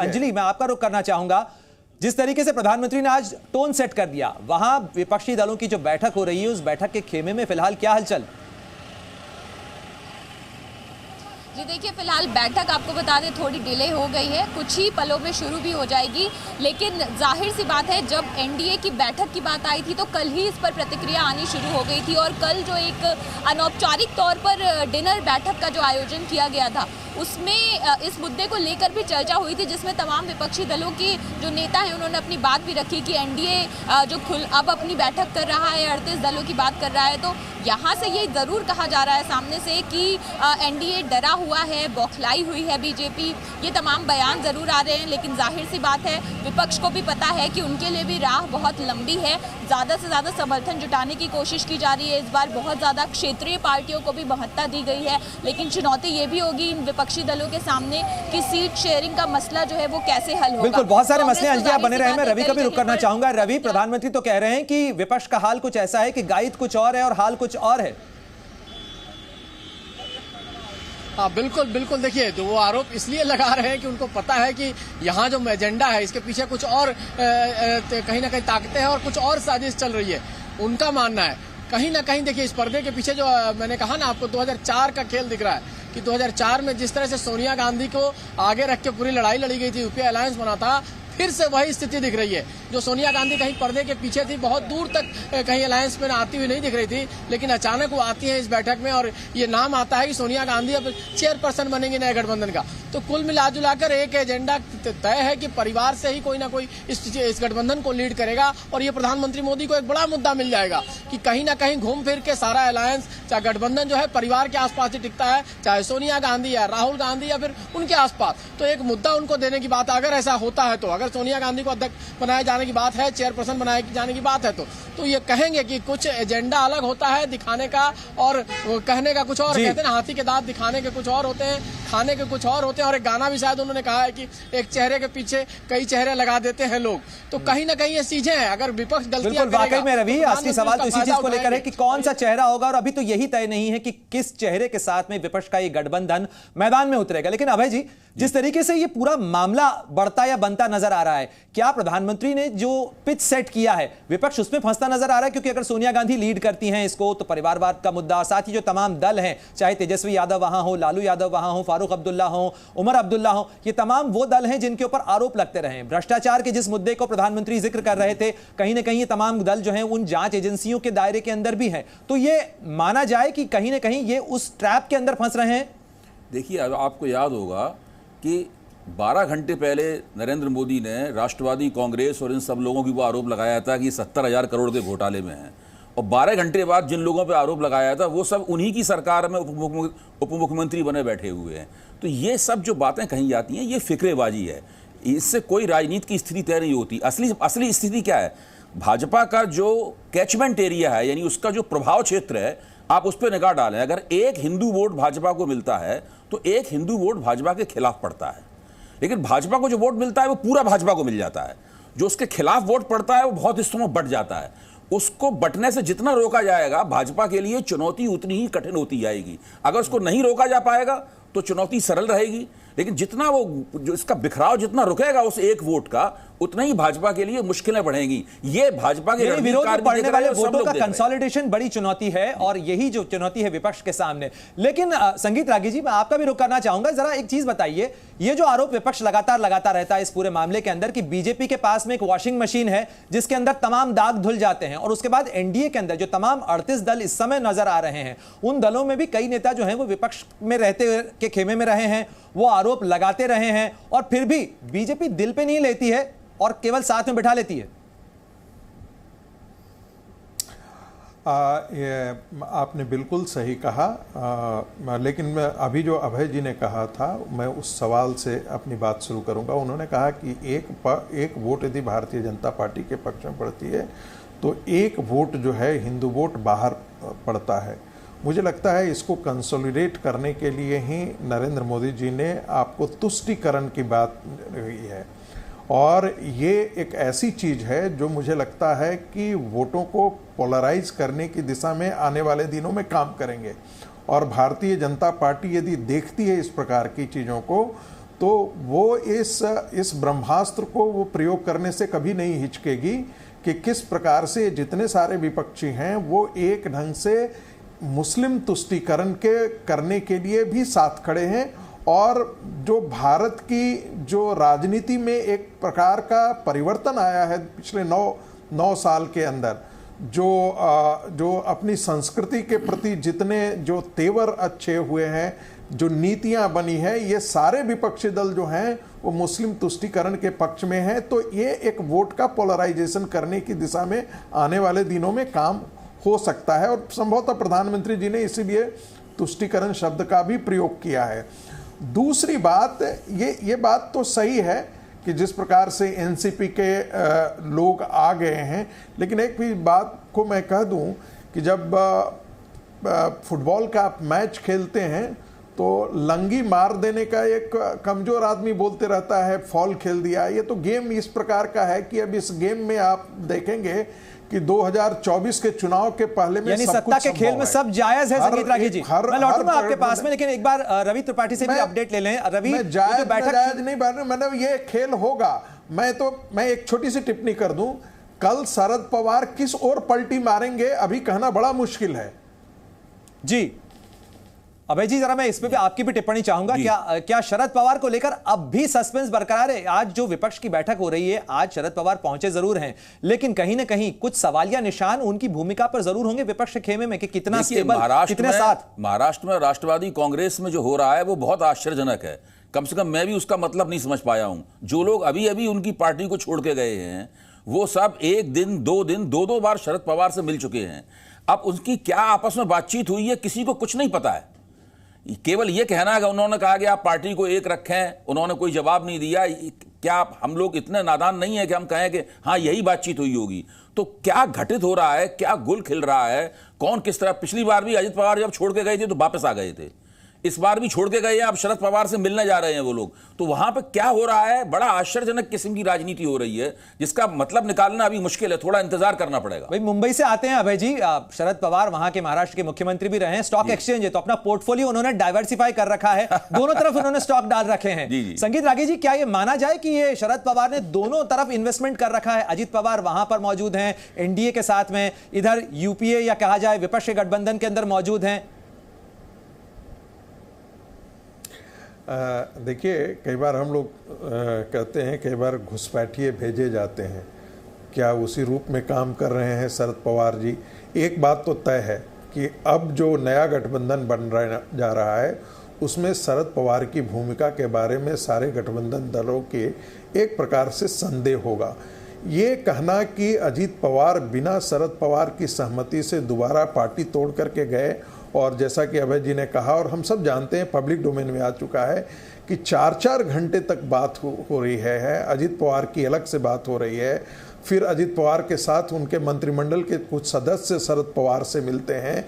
अंजलि, मैं आपका रुख करना चाहूंगा। जिस तरीके से प्रधानमंत्री ने आज टोन सेट कर दिया, वहां विपक्षी दलों की जो बैठक हो रही है, उस बैठक के खेमे में फिलहाल क्या हलचल? जी देखिए, फिलहाल बैठक आपको बता दें थोड़ी डिले हो गई है, कुछ ही पलों में शुरू भी हो जाएगी। लेकिन जाहिर सी बात है, जब एनडीए की बैठक की बात आई थी तो कल ही इस पर प्रतिक्रिया आनी शुरू हो गई थी। और कल जो एक अनौपचारिक तौर पर डिनर बैठक का जो आयोजन किया गया था, उसमें इस मुद्दे को लेकर भी चर्चा हुई थी, जिसमें तमाम विपक्षी दलों की जो नेता हैं उन्होंने अपनी बात भी रखी कि एनडीए जो अब अपनी बैठक कर रहा है, 38 दलों की बात कर रहा है, तो यहाँ से ये ज़रूर कहा जा रहा है सामने से कि एनडीए डरा हुआ है, बौखलाई हुई है बीजेपी। ये तमाम बयान ज़रूर आ रहे हैं, लेकिन जाहिर सी बात है विपक्ष को भी पता है कि उनके लिए भी राह बहुत लंबी है। ज़्यादा से ज़्यादा समर्थन जुटाने की कोशिश की जा रही है। इस बार बहुत ज़्यादा क्षेत्रीय पार्टियों को भी महत्ता दी गई है, लेकिन चुनौती ये भी होगी इन विपक्षी दलों के सामने कि सीट शेयरिंग का मसला जो है वो कैसे हल होगा। बिल्कुल, बहुत सारे मसले अंजलि, आप बने रहे। मैं रवि का भी रुख करना चाहूंगा। रवि, प्रधानमंत्री तो कह रहे हैं कि विपक्ष का हाल कुछ ऐसा है कि गाइड कुछ और है और हाल कुछ और है। हाँ बिल्कुल बिल्कुल, देखिए तो वो आरोप इसलिए लगा रहे हैं कि उनको पता है कि यहाँ जो एजेंडा है इसके पीछे कुछ और कहीं ना कहीं ताकतें हैं और कुछ और साजिश चल रही है। उनका मानना है कहीं ना कहीं, देखिए इस पर्दे के पीछे जो मैंने कहा ना आपको 2004 का खेल दिख रहा है कि 2004 में जिस तरह से सोनिया गांधी को आगे रख के पूरी लड़ाई लड़ी गई थी, यूपीए अलायंस बना था, फिर से वही स्थिति दिख रही है। जो सोनिया गांधी कहीं पर्दे के पीछे थी, बहुत दूर तक कहीं अलायंस में आती हुई नहीं दिख रही थी, लेकिन अचानक वो आती है इस बैठक में और ये नाम आता है कि सोनिया गांधी अब चेयरपर्सन बनेंगे नए गठबंधन का। तो कुल मिलाजुलाकर एक एजेंडा तय है कि परिवार से ही कोई ना कोई इस गठबंधन को लीड करेगा। और ये प्रधानमंत्री मोदी को एक बड़ा मुद्दा मिल जाएगा कि कहीं ना कहीं घूम फिर के सारा अलायंस, चाहे गठबंधन जो है परिवार के आसपास ही टिकता है, चाहे सोनिया गांधी या राहुल गांधी या फिर उनके आसपास। तो एक मुद्दा उनको देने की बात, अगर ऐसा होता है तो, अगर सोनिया गांधी को अध्यक्ष बनाए जाने की बात है, चेयरपर्सन बनाए जाने की बात है, तो ये कहेंगे कि कुछ एजेंडा अलग होता है दिखाने का और कहने का कुछ और। कहते हैं ना, हाथी के दांत दिखाने के कुछ और होते हैं, खाने के कुछ और होते हैं। और एक गाना भी शायद उन्होंने कहा है कि एक चेहरे के पीछे कई चेहरे लगा देते हैं लोग। तो कहीं ना कहीं ये चीजें हैं, अगर विपक्ष गलतियां करेगा। वाकई में रवि, असली सवाल तो इसी चीज को लेकर है कि कौन सा चेहरा होगा, और अभी तो यही तय नहीं है कि किस चेहरे के साथ में विपक्ष का ये गठबंधन मैदान में उतरेगा। लेकिन अभय जी, जिस तरीके से ये पूरा मामला बढ़ता या बनता नजर आ रहा है, क्या प्रधानमंत्री ने जो पिच सेट किया है विपक्ष उसमें फंसता नजर आ रहा है? क्योंकि अगर सोनिया गांधी लीड करती हैं इसको तो परिवारवाद का मुद्दा, साथ ही जो तमाम दल हैं, चाहे तेजस्वी यादव वहां हो, लालू यादव वहां हो, फारूक अब्दुल्ला हो, उमर अब्दुल्ला हो, ये तमाम वो दल हैं जिनके ऊपर आरोप लगते रहे। भ्रष्टाचार के जिस मुद्दे को प्रधानमंत्री जिक्र कर रहे थे, कहीं ना कहीं ये तमाम दल जो हैं उन जांच एजेंसियों के दायरे के अंदर भी हैं। तो ये माना जाए कि कहीं ना कहीं ये उस ट्रैप के अंदर फंस रहे हैं। देखिए, आपको याद होगा कि 12 घंटे पहले नरेंद्र मोदी ने राष्ट्रवादी कांग्रेस और इन सब लोगों की वो आरोप लगाया था कि 70,000 करोड़ के घोटाले में हैं, और 12 घंटे बाद जिन लोगों पे आरोप लगाया था वो सब उन्हीं की सरकार में उप मुख्यमंत्री बने बैठे हुए हैं। तो ये सब जो बातें कही जाती हैं ये फिक्रेबाजी है, इससे कोई राजनीति की स्थिति तय नहीं होती। असली स्थिति क्या है? भाजपा का जो कैचमेंट एरिया है, यानी उसका जो प्रभाव क्षेत्र है, आप उस पर निगाह डालें। अगर एक हिंदू वोट भाजपा को मिलता है तो एक हिंदू वोट भाजपा के खिलाफ पड़ता है, लेकिन भाजपा को जो वोट मिलता है वो पूरा भाजपा को मिल जाता है। जो उसके खिलाफ वोट पड़ता है वो बहुत हिस्सों में बंट जाता है। उसको बंटने से जितना रोका जाएगा भाजपा के लिए चुनौती उतनी ही कठिन होती जाएगी। अगर उसको नहीं रोका जा पाएगा तो चुनौती सरल रहेगी, लेकिन जितना वो जो इसका बिखराव जितना रुकेगा उस एक वोट का, उतना ही भाजपा के लिए मुश्किलें बढ़ेंगी। ये भाजपा के विरोध में पड़ने वाले वोटों का कंसोलिडेशन बड़ी चुनौती है, और यही जो चुनौती है विपक्ष के सामने। लेकिन संगीत रागी जी, मैं आपका भी रुख करना चाहूंगा। जरा एक चीज बताइए, ये जो आरोप विपक्ष लगातार लगाता रहता है इस पूरे मामले के अंदर कि बीजेपी के पास में एक वॉशिंग मशीन है जिसके अंदर तमाम दाग धुल जाते हैं, और उसके बाद एनडीए के अंदर जो तमाम 38 दल इस समय नजर आ रहे हैं, उन दलों में भी कई नेता जो हैं वो विपक्ष में रहते के खेमे में रहे हैं, वो आरोप लगाते रहे हैं, और फिर भी बीजेपी दिल पे नहीं लेती है और केवल साथ में बिठा लेती है। आपने बिल्कुल सही कहा, लेकिन मैं अभी जो अभय जी ने कहा था, मैं उस सवाल से अपनी बात शुरू करूंगा। उन्होंने कहा कि एक वोट यदि भारतीय जनता पार्टी के पक्ष में पड़ती है तो एक वोट जो है हिंदू वोट बाहर पड़ता है। मुझे लगता है इसको कंसोलिडेट करने के लिए ही नरेंद्र मोदी जी ने आपको तुष्टीकरण की बात रही है, और ये एक ऐसी चीज़ है जो मुझे लगता है कि वोटों को पोलराइज करने की दिशा में आने वाले दिनों में काम करेंगे। और भारतीय जनता पार्टी यदि देखती है इस प्रकार की चीज़ों को तो वो इस ब्रह्मास्त्र को वो प्रयोग करने से कभी नहीं हिचकेगी कि किस प्रकार से जितने सारे विपक्षी हैं वो एक ढंग से मुस्लिम तुष्टीकरण करने के लिए भी साथ खड़े हैं, और जो भारत की जो राजनीति में एक प्रकार का परिवर्तन आया है पिछले 9 साल के अंदर, जो अपनी संस्कृति के प्रति जितने जो तेवर अच्छे हुए हैं, जो नीतियां बनी है, ये सारे विपक्षी दल जो हैं वो मुस्लिम तुष्टीकरण के पक्ष में हैं। तो ये एक वोट का पोलराइजेशन करने की दिशा में आने वाले दिनों में काम हो सकता है, और संभवतः प्रधानमंत्री जी ने इसीलिए तुष्टीकरण शब्द का भी प्रयोग किया है। दूसरी बात, ये बात तो सही है कि जिस प्रकार से एनसीपी के लोग आ गए हैं, लेकिन एक भी बात को मैं कह दूं कि जब फुटबॉल का आप मैच खेलते हैं तो लंगी मार देने का एक कमजोर आदमी बोलते रहता है फॉल खेल दिया। ये तो गेम इस प्रकार का है कि अब इस गेम में आप देखेंगे कि 2024 के चुनाव के पहले में यानी सत्ता के खेल में सब जायज है। संगीत रागी जी, मैं लौटूंगा आपके पास में, लेकिन एक बार रवि त्रिपाठी से भी अपडेट ले लें। रवि, जायज नहीं मतलब ये खेल होगा। मैं एक छोटी सी टिप्पणी कर दूं, कल शरद पवार किस ओर पलटी मारेंगे अभी कहना बड़ा मुश्किल है। जी अभय जी, जरा मैं इस पे भी आपकी भी टिप्पणी चाहूंगा। क्या शरद पवार को लेकर अब भी सस्पेंस बरकरार है? आज जो विपक्ष की बैठक हो रही है, आज शरद पवार पहुंचे जरूर हैं, लेकिन कहीं ना कहीं कुछ सवालिया निशान उनकी भूमिका पर जरूर होंगे विपक्ष के खेमे में कि कितना स्टेबल, कितने साथ। महाराष्ट्र में राष्ट्रवादी कांग्रेस में जो हो रहा है वो बहुत आश्चर्यजनक है। कम से कम मैं भी उसका मतलब नहीं समझ पाया हूं। जो लोग अभी अभी उनकी पार्टी को छोड़ के गए हैं वो सब एक दिन, दो बार शरद पवार से मिल चुके हैं। अब उनकी क्या आपस में बातचीत हुई है किसी को कुछ नहीं पता है। केवल ये कहना है कि उन्होंने कहा कि आप पार्टी को एक रखें, उन्होंने कोई जवाब नहीं दिया। क्या हम लोग इतने नादान नहीं है कि हम कहें कि हाँ यही बातचीत हुई होगी? तो क्या घटित हो रहा है, क्या गुल खिल रहा है, कौन किस तरह? पिछली बार भी अजित पवार जब छोड़ के गए थे तो वापस आ गए थे, इस बार भी छोड़ के गए हैं, अब शरद पवार से मिलने जा रहे हैं वो लोग। तो वहां पे क्या हो रहा है? बड़ा आश्चर्यजनक किस्म की राजनीति हो रही है जिसका मतलब निकालना अभी मुश्किल है, थोड़ा इंतजार करना पड़ेगा। भाई मुंबई से आते हैं अभय जी, शरद पवार वहां के महाराष्ट्र के मुख्यमंत्री भी रहे हैं, स्टॉक एक्सचेंज है तो अपना पोर्टफोलियो उन्होंने डाइवर्सिफाई कर रखा है, दोनों तरफ उन्होंने स्टॉक डाल रखे हैं। संगीत रागी जी, क्या यह माना जाए कि ये शरद पवार ने दोनों तरफ इन्वेस्टमेंट कर रखा है? अजित पवार वहां पर मौजूद हैं एनडीए के साथ में, इधर यूपीए या कहा जाए विपक्ष के गठबंधन के अंदर मौजूद हैं। देखिए, कई बार हम लोग कहते हैं, कई बार घुसपैठिए भेजे जाते हैं, क्या उसी रूप में काम कर रहे हैं शरद पवार जी? एक बात तो तय है कि अब जो नया गठबंधन बन जा रहा है उसमें शरद पवार की भूमिका के बारे में सारे गठबंधन दलों के एक प्रकार से संदेह होगा। ये कहना कि अजित पवार बिना शरद पवार की सहमति से दोबारा पार्टी तोड़ करके गए, और जैसा कि अभय जी ने कहा और हम सब जानते हैं, पब्लिक डोमेन में आ चुका है कि 4-4 घंटे तक बात हो रही है, अजित पवार की अलग से बात हो रही है, फिर अजित पवार के साथ उनके मंत्रिमंडल के कुछ सदस्य शरद पवार से मिलते हैं।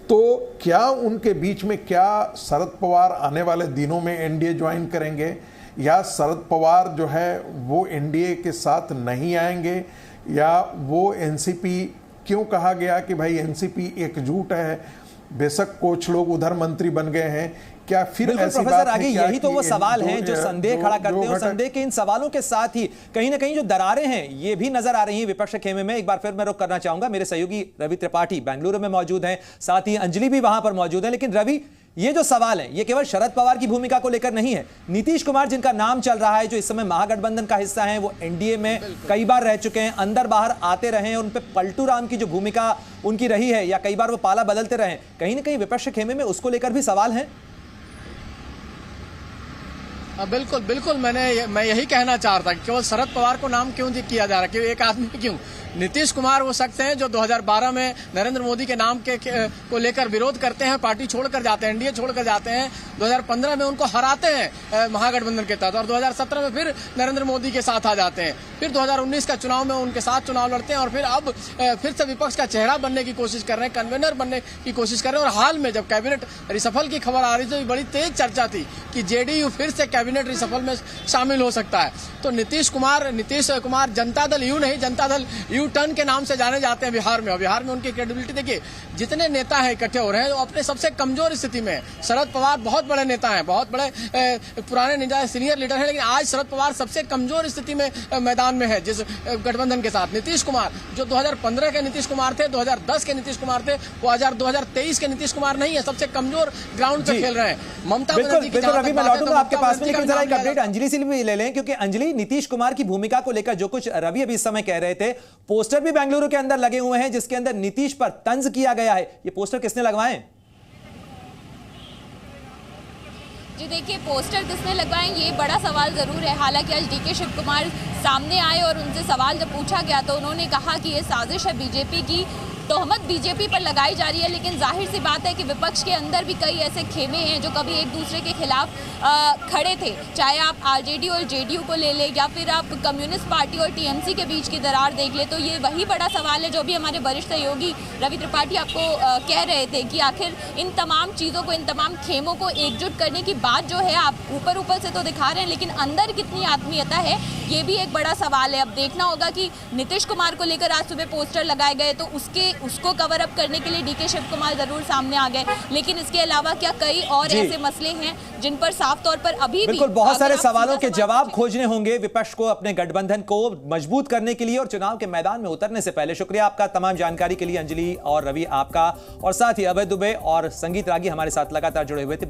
तो क्या उनके बीच में, क्या शरद पवार आने वाले दिनों में एनडीए ज्वाइन करेंगे, या शरद पवार जो है वो एनडीए के साथ नहीं आएंगे, या वो एनसीपी, क्यों कहा गया कि भाई एनसीपी एकजुट है? बेशक कुछ लोग उधर मंत्री बन गए हैं, क्या फिर ऐसी बात है? यही तो वो सवाल हैं जो संदेह खड़ा करते हैं, और संदेह के इन सवालों के साथ ही कहीं ना कहीं जो दरारें हैं ये भी नजर आ रही हैं विपक्ष के खेमे में। एक बार फिर मैं रुख करना चाहूंगा, मेरे सहयोगी रवि त्रिपाठी बेंगलुरु में मौजूद हैं, साथ ही अंजलि भी वहां पर मौजूद है। लेकिन रवि, ये जो सवाल है ये केवल शरद पवार की भूमिका को लेकर नहीं है। नीतीश कुमार जिनका नाम चल रहा है, जो इस समय महागठबंधन का हिस्सा है, वो एनडीए में कई बार रह चुके हैं, अंदर बाहर आते रहे हैं, उन पे पलटू राम की जो भूमिका उनकी रही है या कई बार वो पाला बदलते रहे, कहीं ना कहीं विपक्ष के खेमे में उसको लेकर भी सवाल है। बिल्कुल बिल्कुल, मैं यही कहना चाह रहा था कि केवल शरद पवार को नाम क्यों किया जा रहा है, क्यों एक आदमी क्यों? नीतीश कुमार वो शख्स हैं जो 2012 में नरेंद्र मोदी के नाम को लेकर विरोध करते हैं, पार्टी छोड़कर जाते हैं, एनडीए छोड़कर जाते हैं, 2015 में उनको हराते हैं महागठबंधन के तहत, और 2017 में फिर नरेंद्र मोदी के साथ आ जाते हैं, फिर 2019 का चुनाव में उनके साथ चुनाव लड़ते हैं, और फिर अब फिर से विपक्ष का चेहरा बनने की कोशिश कर रहे हैं, कन्वेनर बनने की कोशिश कर रहे हैं। और हाल में जब कैबिनेट रिसफल की खबर आ रही थी, बड़ी तेज चर्चा थी कि जेडीयू फिर से कैबिनेट रिसफल में शामिल हो सकता है। तो नीतीश कुमार जनता दल यू नहीं, जनता दल यू टर्न के नाम से जाने जाते हैं बिहार में, और बिहार में उनकी क्रेडिबिलिटी देखिए, जितने नेता हैं इकट्ठे हो रहे हैं वो अपने सबसे कमजोर स्थिति में। शरद पवार बहुत बड़े नेता हैं, बहुत बड़े पुराने नेता, सीनियर लीडर हैं, लेकिन आज शरद पवार सबसे कमजोर स्थिति में मैदान में है जिस गठबंधन के साथ। नीतीश कुमार जो 2015 के नीतीश कुमार थे, 2010 के नीतीश कुमार थे, वो 2023 के नीतीश कुमार नहीं है, सबसे कमजोर ग्राउंड पे खेल रहे हैं। ममता बनर्जी की रवि, मैं लौटूंगा आपके पास में, लेकिन जरा एक अपडेट अंजलि से भी ले लें, क्योंकि अंजलि, नीतीश कुमार की भूमिका को लेकर जो कुछ रवि अभी इस समय कह रहे थे, पोस्टर भी बेंगलुरु के अंदर लगे हुए हैं जिसके अंदर नीतीश पर तंज किया गया है। ये पोस्टर किसने लगवाए? जी देखिए, पोस्टर किसने लगवाए ये बड़ा सवाल जरूर है। हालांकि आज डीके शिव कुमार सामने आए और उनसे सवाल जब पूछा गया तो उन्होंने कहा कि ये साजिश है बीजेपी की, तोहमत बीजेपी पर लगाई जा रही है। लेकिन जाहिर सी बात है कि विपक्ष के अंदर भी कई ऐसे खेमे हैं जो कभी एक दूसरे के खिलाफ खड़े थे, चाहे आप आरजेडी और जेडीयू को ले लें या फिर आप कम्युनिस्ट पार्टी और टीएमसी के बीच की दरार देख ले। तो ये वही बड़ा सवाल है जो भी हमारे वरिष्ठ सहयोगी रवि त्रिपाठी आपको कह रहे थे कि आखिर इन तमाम चीज़ों को, इन तमाम खेमों को एकजुट करने की बात जो है आप ऊपर से तो दिखा रहे हैं, लेकिन अंदर कितनी आत्मीयता है ये भी एक बड़ा सवाल है। अब देखना होगा कि नीतीश कुमार को लेकर आज सुबह पोस्टर लगाए गए तो उसको कवर अप करने के लिए डीके शिव कुमार जरूर सामने आ गए, लेकिन इसके अलावा क्या कई और ऐसे मसले हैं जिन पर साफ तौर पर अभी बिल्कुल बहुत सारे सवालों के जवाब खोजने होंगे विपक्ष को अपने गठबंधन को मजबूत करने के लिए और चुनाव के मैदान में उतरने से पहले। शुक्रिया आपका तमाम जानकारी के लिए अंजलि और रवि आपका, और साथ ही अभय दुबे और संगीत रागी हमारे साथ लगातार जुड़े हुए थे।